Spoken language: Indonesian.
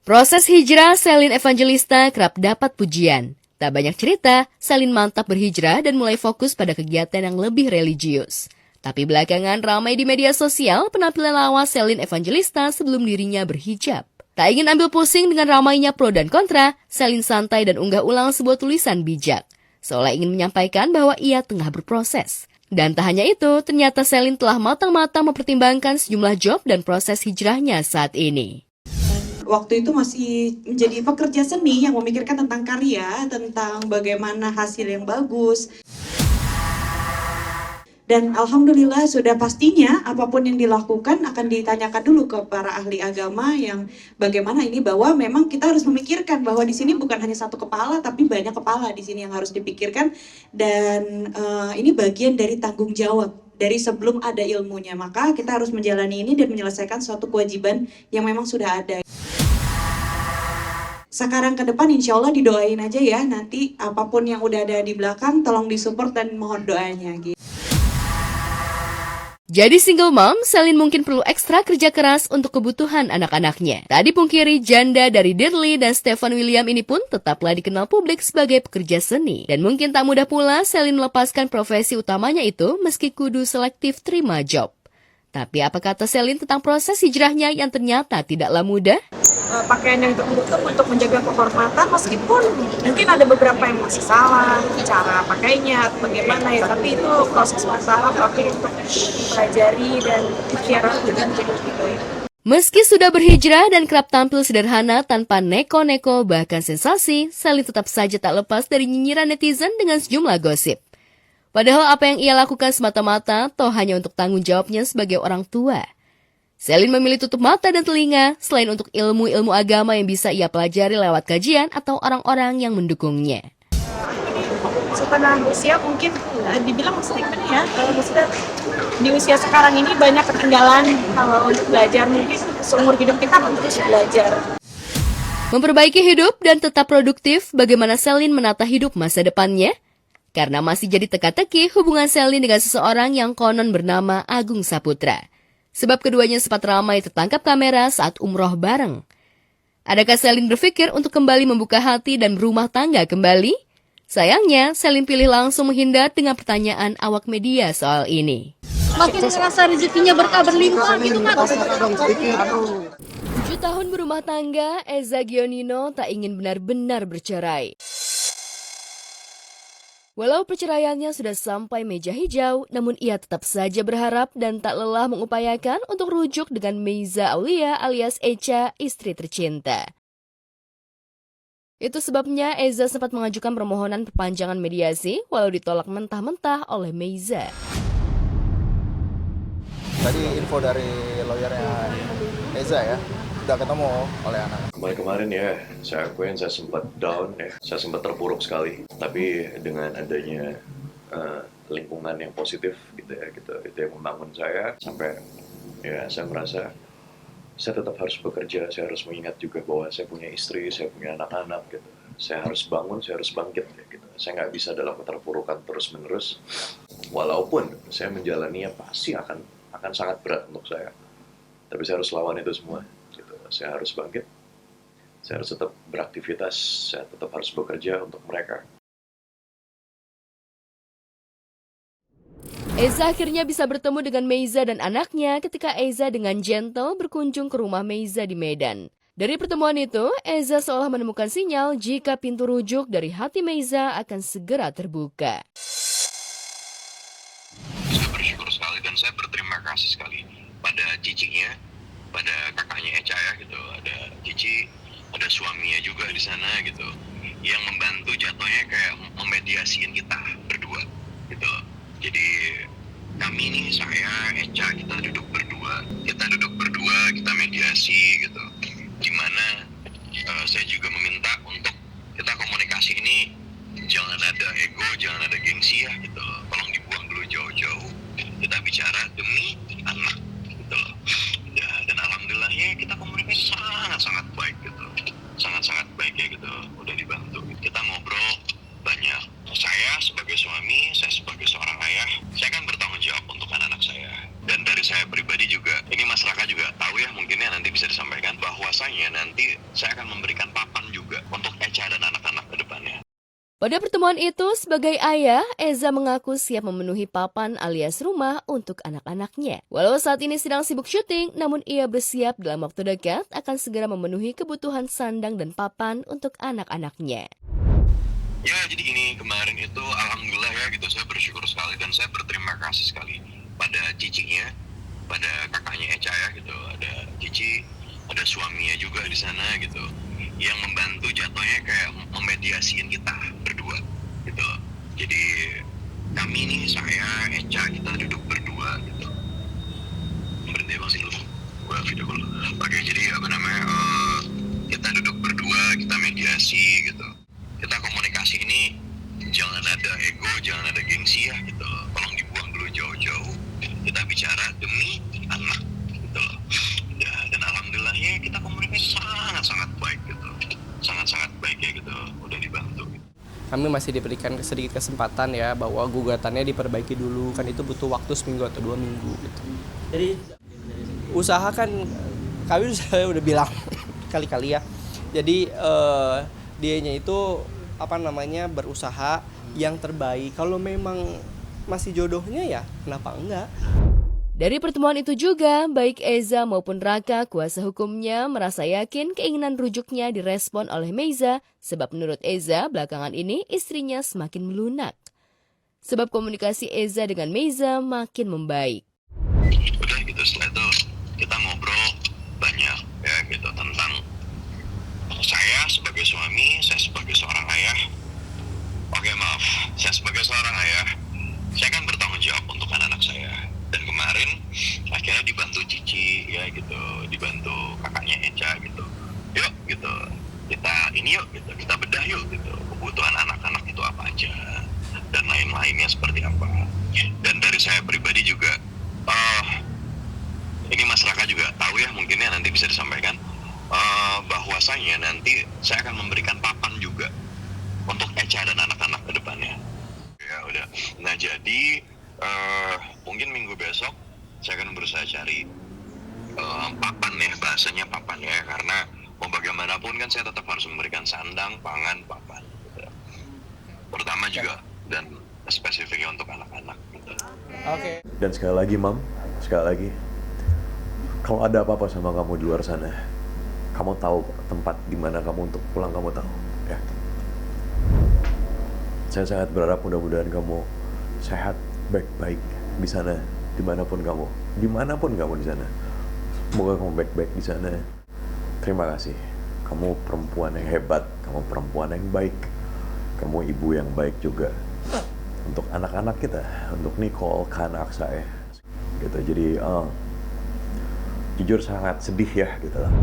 Proses hijrah Selin Evangelista kerap dapat pujian. Tak banyak cerita, Selin mantap berhijrah dan mulai fokus pada kegiatan yang lebih religius. Tapi belakangan ramai di media sosial penampilan lawas Selin Evangelista sebelum dirinya berhijab. Tak ingin ambil pusing dengan ramainya pro dan kontra, Selin santai dan unggah ulang sebuah tulisan bijak. Seolah ingin menyampaikan bahwa ia tengah berproses. Dan tak hanya itu, ternyata Selin telah matang-matang mempertimbangkan sejumlah job dan proses hijrahnya saat ini. Waktu itu masih menjadi pekerja seni yang memikirkan tentang karya, tentang bagaimana hasil yang bagus. Dan alhamdulillah sudah pastinya apapun yang dilakukan akan ditanyakan dulu ke para ahli agama yang bagaimana ini, bahwa memang kita harus memikirkan bahwa di sini bukan hanya satu kepala tapi banyak kepala di sini yang harus dipikirkan, dan ini bagian dari tanggung jawab dari sebelum ada ilmunya. Maka kita harus menjalani ini dan menyelesaikan suatu kewajiban yang memang sudah ada. Sekarang ke depan insya Allah didoain aja ya, nanti apapun yang udah ada di belakang tolong disupport dan mohon doanya gitu. Jadi single mom, Selin mungkin perlu ekstra kerja keras untuk kebutuhan anak-anaknya. Tak dipungkiri, janda dari Dirli dan Stefan William ini pun tetaplah dikenal publik sebagai pekerja seni. Dan mungkin tak mudah pula Selin melepaskan profesi utamanya itu meski kudu selektif terima job. Tapi apa kata Selin tentang proses hijrahnya yang ternyata tidaklah mudah? Pakaian yang tertutup untuk menjaga kehormatan, meskipun mungkin ada beberapa yang masih salah cara pakainya atau bagaimana ya, tapi itu proses bertahap aku untuk mempelajari dan ikhtiar gitu. Meski sudah berhijrah dan kerap tampil sederhana tanpa neko-neko bahkan sensasi, Selin tetap saja tak lepas dari nyinyiran netizen dengan sejumlah gosip. Padahal apa yang ia lakukan semata-mata toh hanya untuk tanggung jawabnya sebagai orang tua. Selin memilih tutup mata dan telinga selain untuk ilmu-ilmu agama yang bisa ia pelajari lewat kajian atau orang-orang yang mendukungnya. Setelah usia mungkin dibilang statement ya, maksudnya di usia sekarang ini banyak ketinggalan kalau untuk belajar, mungkin seumur hidup kita akan terus belajar. Memperbaiki hidup dan tetap produktif, bagaimana Selin menata hidup masa depannya? Karena masih jadi teka-teki hubungan Selin dengan seseorang yang konon bernama Agung Saputra. Sebab keduanya sempat ramai tertangkap kamera saat umroh bareng. Adakah Selin berpikir untuk kembali membuka hati dan berumah tangga kembali? Sayangnya, Selin pilih langsung menghindar dengan pertanyaan awak media soal ini. Makin ngerasa rezekinya berkah berlimpah gitu kan? 7 tahun berumah tangga, Eza Gionino tak ingin benar-benar bercerai. Walau perceraiannya sudah sampai meja hijau, namun ia tetap saja berharap dan tak lelah mengupayakan untuk rujuk dengan Meiza Aulia alias Echa, istri tercinta. Itu sebabnya Eza sempat mengajukan permohonan perpanjangan mediasi, walau ditolak mentah-mentah oleh Meiza. Tadi info dari lawyernya Eza ya, udah ketemu oleh anak. Kemarin ya, saya akuin saya sempat down ya, saya sempat terpuruk sekali. Tapi dengan adanya lingkungan yang positif gitu ya, gitu, itu yang membangun saya sampai ya saya merasa saya tetap harus bekerja, saya harus mengingat juga bahwa saya punya istri, saya punya anak-anak gitu. Saya harus bangun, saya harus bangkit ya, gitu. Saya nggak bisa dalam keterpurukan terus-menerus. Walaupun saya menjalaninya pasti akan sangat berat untuk saya. Tapi saya harus lawan itu semua. Gitu. Saya harus bangkit, saya harus tetap beraktivitas, saya tetap harus bekerja untuk mereka. Eza akhirnya bisa bertemu dengan Meiza dan anaknya ketika Eza dengan gentle berkunjung ke rumah Meiza di Medan. Dari pertemuan itu, Eza seolah menemukan sinyal jika pintu rujuk dari hati Meiza akan segera terbuka. Saya bersyukur sekali dan saya berterima kasih sekali pada cicinya, pada kakaknya Echa ya gitu, ada Cici, ada suaminya juga di sana gitu, yang membantu jatuhnya kayak memediasiin kita berdua gitu. Jadi kami nih, saya, Echa, kita duduk berdua, kita mediasi gitu. Gimana saya juga meminta untuk kita komunikasi ini jangan ada ego, jangan ada gengsi ya gitu. Tolong dibuang dulu jauh-jauh. Kita bicara demi anak gitu loh. Dan alhamdulillahnya kita komunikasi sangat-sangat baik gitu. Sangat-sangat baik ya gitu. Udah dibantu. Kita ngobrol banyak. Saya sebagai suami, saya sebagai seorang ayah, saya kan bertanggung jawab untuk anak-anak saya. Dan dari saya pribadi juga, ini Mas Raka juga tahu ya, mungkinnya nanti bisa disampaikan. akan memberikan papan juga untuk Echa dan anak-anak ke depannya. Pada pertemuan itu, sebagai ayah, Eza mengaku siap memenuhi papan alias rumah untuk anak-anaknya. Walau saat ini sedang sibuk syuting, namun ia bersiap dalam waktu dekat akan segera memenuhi kebutuhan sandang dan papan untuk anak-anaknya. Ya, jadi gini, kemarin itu alhamdulillah ya gitu, saya bersyukur sekali dan saya berterima kasih sekali pada cicinya, pada kakaknya Echa ya gitu, ada Cici, ada suaminya juga di sana gitu, yang membantu jatuhnya kayak memediasiin kita berdua gitu. Jadi kami nih, saya, Echa, kita duduk berdua gitu. Berhenti bang sih lu, gue video call. Oke, jadi apa namanya, kita duduk berdua, kita mediasi gitu. Kita komunikasi ini jangan ada ego, jangan ada gengsi ya gitu. Tolong dibuang dulu jauh-jauh. Kita bicara demi anak gitu loh. Ya, dan alhamdulillahnya kita komunikasi sangat-sangat baik gitu. Sangat-sangat baik ya gitu. Udah dibantu gitu. Kami masih diberikan sedikit kesempatan ya bahwa gugatannya diperbaiki dulu, kan itu butuh waktu seminggu atau 2 minggu gitu. Jadi usaha kan kami saya udah bilang kali-kali ya. Jadi dianya itu berusaha yang terbaik. Kalau memang masih jodohnya ya kenapa enggak? Dari pertemuan itu juga, baik Eza maupun Raka, kuasa hukumnya, merasa yakin keinginan rujuknya direspon oleh Meiza, sebab menurut Eza, belakangan ini istrinya semakin melunak. Sebab komunikasi Eza dengan Meiza makin membaik. Udah gitu, setelah itu kita ngobrol banyak ya gitu tentang saya sebagai suami, saya sebagai seorang ayah. Oke maaf, saya sebagai seorang ayah, saya kan bertanggung jawab untuk anak-anak saya. Dan kemarin akhirnya dibantu Cici ya gitu, dibantu kakaknya Echa gitu. Yuk gitu, kita ini yuk gitu, kita bedah yuk gitu. Kebutuhan anak-anak itu apa aja dan lain-lainnya seperti apa. Dan dari saya pribadi juga, ini Mas Raka juga tahu ya, mungkin ya nanti bisa disampaikan. Bahwasanya nanti saya akan memberikan papan juga untuk Echa dan anak-anak ke depannya. Ya udah. Nah jadi mungkin minggu besok saya akan berusaha cari papan ya, bahasanya papan ya, karena mau bagaimanapun kan saya tetap harus memberikan sandang, pangan, papan. Gitu. Pertama juga dan spesifiknya untuk anak-anak. Gitu. Oke. Dan sekali lagi Mam, sekali lagi, kalau ada apa-apa sama kamu di luar sana, kamu tahu tempat di mana kamu untuk pulang, kamu tahu ya. Saya sangat berharap mudah-mudahan kamu sehat, baik-baik di sana, dimanapun kamu di sana. Semoga kamu baik-baik di sana. Terima kasih. Kamu perempuan yang hebat, kamu perempuan yang baik, kamu ibu yang baik juga untuk anak-anak kita, untuk Nicole, anak saya. Gitu. Jadi jujur sangat sedih ya gitu lah.